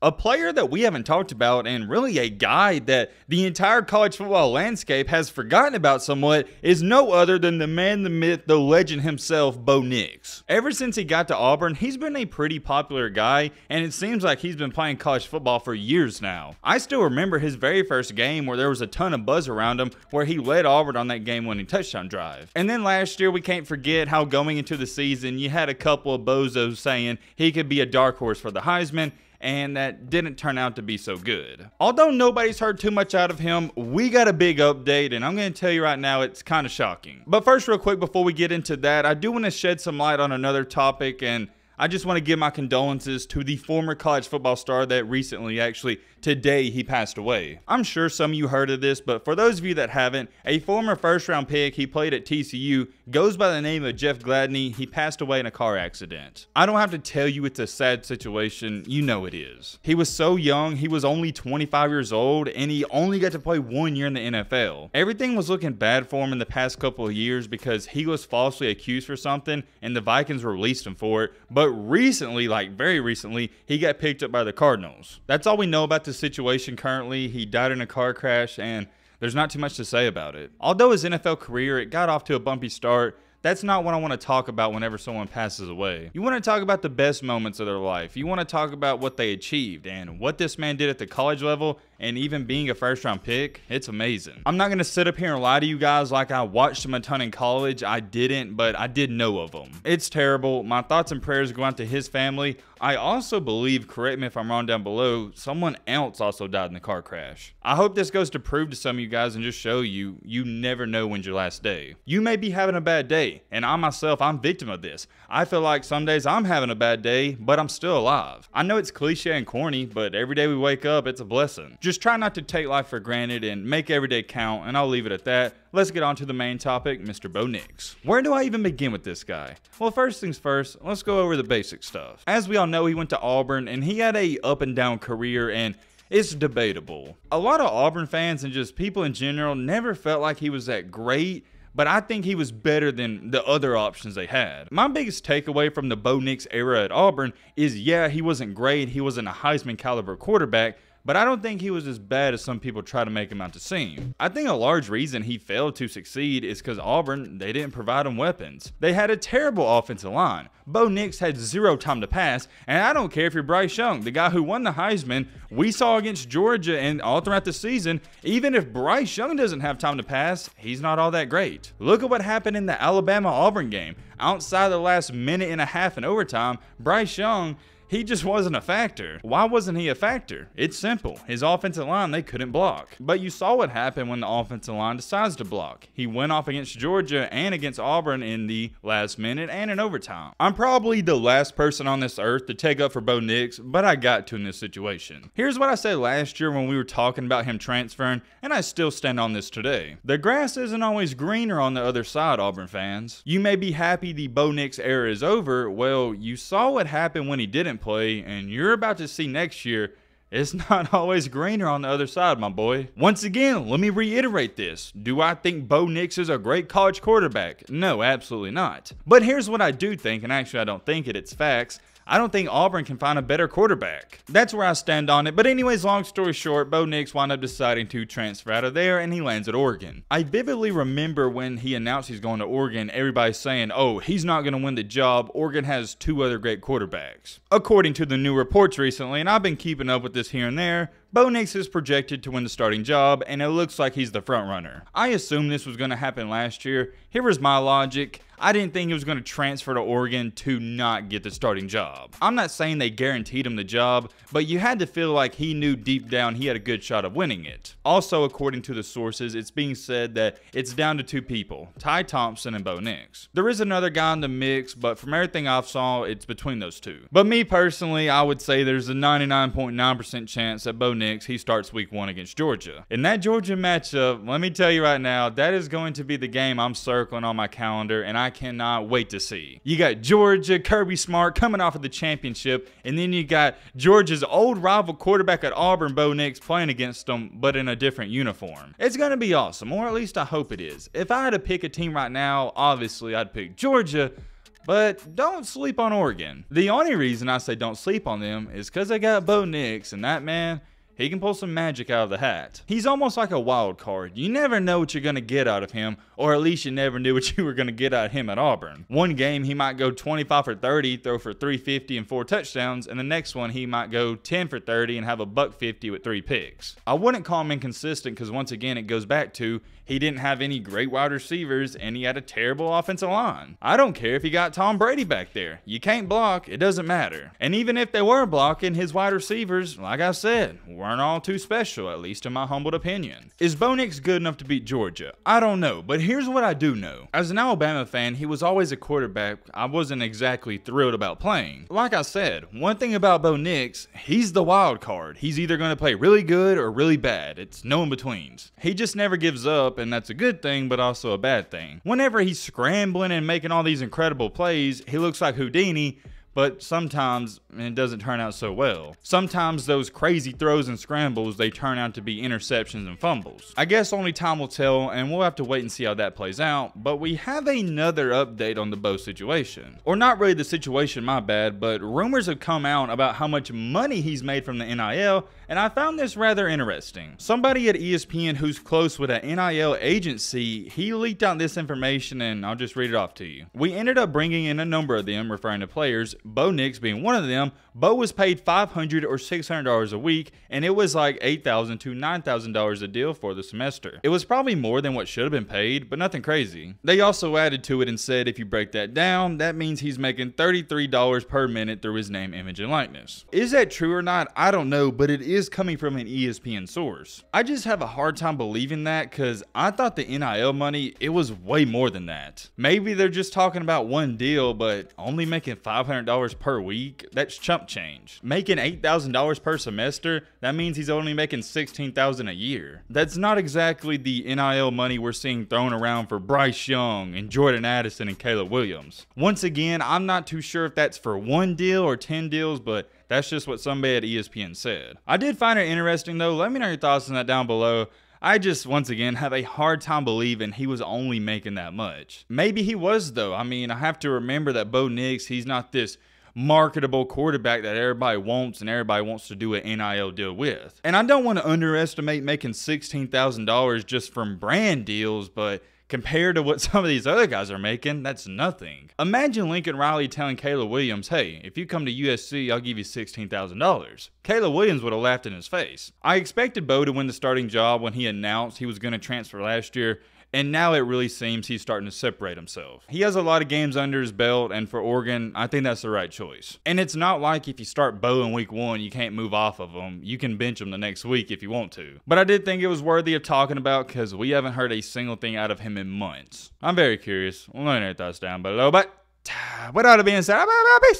A player that we haven't talked about, and really a guy that the entire college football landscape has forgotten about somewhat, is no other than the man, the myth, the legend himself, Bo Nix. Ever since he got to Auburn, he's been a pretty popular guy, and it seems like he's been playing college football for years now. I still remember his very first game where there was a ton of buzz around him, where he led Auburn on that game-winning touchdown drive. And then last year, we can't forget how going into the season, you had a couple of bozos saying he could be a dark horse for the Heisman, and that didn't turn out to be so good. Although nobody's heard too much out of him, we got a big update, and I'm going to tell you right now, it's kind of shocking. But first, real quick, before we get into that, I do want to shed some light on another topic, and I just want to give my condolences to the former college football star that recently, actually today, he passed away. I'm sure some of you heard of this, but for those of you that haven't, a former first-round pick, he played at TCU, goes by the name of Jeff Gladney. He passed away in a car accident. I don't have to tell you it's a sad situation. You know it is. He was so young. He was only 25 years old, and he only got to play 1 year in the NFL. Everything was looking bad for him in the past couple of years because he was falsely accused for something, and the Vikings released him for it. But recently, like very recently, he got picked up by the Cardinals. That's all we know about the situation currently. He died in a car crash, and there's not too much to say about it. Although his NFL career, it got off to a bumpy start, that's not what I want to talk about whenever someone passes away. You want to talk about the best moments of their life. You want to talk about what they achieved, and what this man did at the college level, and even being a first-round pick, it's amazing. I'm not going to sit up here and lie to you guys like I watched him a ton in college. I didn't, but I did know of him. It's terrible. My thoughts and prayers go out to his family. I also believe, correct me if I'm wrong down below, someone else also died in the car crash. I hope this goes to prove to some of you guys and just show you, you never know when's your last day. You may be having a bad day, and I myself, I'm victim of this. I feel like some days I'm having a bad day, but I'm still alive. I know it's cliche and corny, but every day we wake up, it's a blessing. Just try not to take life for granted and make every day count, and I'll leave it at that. Let's get on to the main topic, Mr. Bo Nix. Where do I even begin with this guy? Well, first things first, let's go over the basic stuff. As we all know, he went to Auburn, and he had a up and down career, and it's debatable. A lot of Auburn fans and just people in general never felt like he was that great, but I think he was better than the other options they had. My biggest takeaway from the Bo Nix era at Auburn is, yeah, he wasn't great, he wasn't a Heisman caliber quarterback, but I don't think he was as bad as some people try to make him out to seem. I think a large reason he failed to succeed is because Auburn, they didn't provide him weapons. They had a terrible offensive line. Bo Nix had zero time to pass, and I don't care if you're Bryce Young, the guy who won the Heisman. We saw against Georgia and all throughout the season, even if Bryce Young doesn't have time to pass, he's not all that great. Look at what happened in the Alabama-Auburn game. Outside the last minute and a half in overtime, Bryce Young, he just wasn't a factor. Why wasn't he a factor? It's simple. His offensive line, they couldn't block. But you saw what happened when the offensive line decides to block. He went off against Georgia and against Auburn in the last minute and in overtime. I'm probably the last person on this earth to take up for Bo Nix, but I got to in this situation. Here's what I said last year when we were talking about him transferring, and I still stand on this today. The grass isn't always greener on the other side, Auburn fans. You may be happy the Bo Nix era is over. Well, you saw what happened when he didn't play, and you're about to see next year, it's not always greener on the other side, my boy. Once again, let me reiterate this. Do I think Bo Nix is a great college quarterback? No, absolutely not. But here's what I do think, and actually I don't think it, it's facts. I don't think Auburn can find a better quarterback. That's where I stand on it. But anyways, long story short, Bo Nix wound up deciding to transfer out of there, and he lands at Oregon. I vividly remember when he announced he's going to Oregon, everybody saying, oh, he's not going to win the job. Oregon has two other great quarterbacks. According to the new reports recently, and I've been keeping up with this here and there, Bo Nix is projected to win the starting job, and it looks like he's the front runner. I assumed this was going to happen last year. Here was my logic. I didn't think he was going to transfer to Oregon to not get the starting job. I'm not saying they guaranteed him the job, but you had to feel like he knew deep down he had a good shot of winning it. Also, according to the sources, it's being said that it's down to two people, Ty Thompson and Bo Nix. There is another guy in the mix, but from everything I've saw, it's between those two. But me personally, I would say there's a 99.9% chance that Bo Nix, he starts week 1 against Georgia. In that Georgia matchup, let me tell you right now, that is going to be the game I'm circling on my calendar, and I cannot wait to see. You got Georgia, Kirby Smart coming off of the championship, and then you got Georgia's old rival quarterback at Auburn, Bo Nix, playing against them, but in a different uniform. It's going to be awesome, or at least I hope it is. If I had to pick a team right now, obviously I'd pick Georgia, But don't sleep on Oregon. The only reason I say don't sleep on them is because they got Bo Nix, and that man, he can pull some magic out of the hat. He's almost like a wild card. You never know what you're going to get out of him, or at least you never knew what you were going to get out of him at Auburn. One game, he might go 25 for 30, throw for 350 and 4 touchdowns, and the next one, he might go 10 for 30 and have a $150 with 3 picks. I wouldn't call him inconsistent because once again, it goes back to he didn't have any great wide receivers and he had a terrible offensive line. I don't care if he got Tom Brady back there. You can't block, it doesn't matter. And even if they were blocking, his wide receivers, like I said, weren't all too special, at least in my humbled opinion. Is Bo Nix good enough to beat Georgia? I don't know, but here's what I do know. As an Alabama fan, he was always a quarterback I wasn't exactly thrilled about playing. Like I said, one thing about Bo Nix, he's the wild card. He's either going to play really good or really bad. It's no in-betweens. He just never gives up, and that's a good thing, but also a bad thing. Whenever he's scrambling and making all these incredible plays, he looks like Houdini, but sometimes it doesn't turn out so well. Sometimes those crazy throws and scrambles, they turn out to be interceptions and fumbles. I guess only time will tell, and we'll have to wait and see how that plays out, but we have another update on the Bo situation. Or not really the situation, my bad, but rumors have come out about how much money he's made from the NIL, and I found this rather interesting. Somebody at ESPN who's close with an NIL agency, he leaked out this information, and I'll just read it off to you. We ended up bringing in a number of them, referring to players, Bo Nix being one of them. Bo was paid $500 or $600 a week, and it was like $8,000 to $9,000 a deal for the semester. It was probably more than what should have been paid, but nothing crazy. They also added to it and said if you break that down, that means he's making $33 per minute through his name, image, and likeness. Is that true or not? I don't know, but it is coming from an ESPN source. I just have a hard time believing that because I thought the NIL money, it was way more than that. Maybe they're just talking about one deal, but only making $500 per week? That's chump change. Making $8,000 per semester, that means he's only making $16,000 a year. That's not exactly the NIL money we're seeing thrown around for Bryce Young and Jordan Addison and Caleb Williams. Once again, I'm not too sure if that's for one deal or 10 deals, but that's just what somebody at ESPN said. I did find it interesting though. Let me know your thoughts on that down below. I just, once again, have a hard time believing he was only making that much. Maybe he was though. I mean, I have to remember that Bo Nix, he's not this marketable quarterback that everybody wants and everybody wants to do an NIL deal with. And I don't want to underestimate making $16,000 just from brand deals, but compared to what some of these other guys are making, that's nothing. Imagine Lincoln Riley telling Caleb Williams, hey, if you come to USC, I'll give you $16,000. Caleb Williams would have laughed in his face. I expected Bo to win the starting job when he announced he was going to transfer last year, and now it really seems he's starting to separate himself. He has a lot of games under his belt, and for Oregon, I think that's the right choice. And it's not like if you start Bo in week 1, you can't move off of him. You can bench him the next week if you want to. But I did think it was worthy of talking about because we haven't heard a single thing out of him in months. I'm very curious. Let me know your thoughts down below. But with all that being said, peace.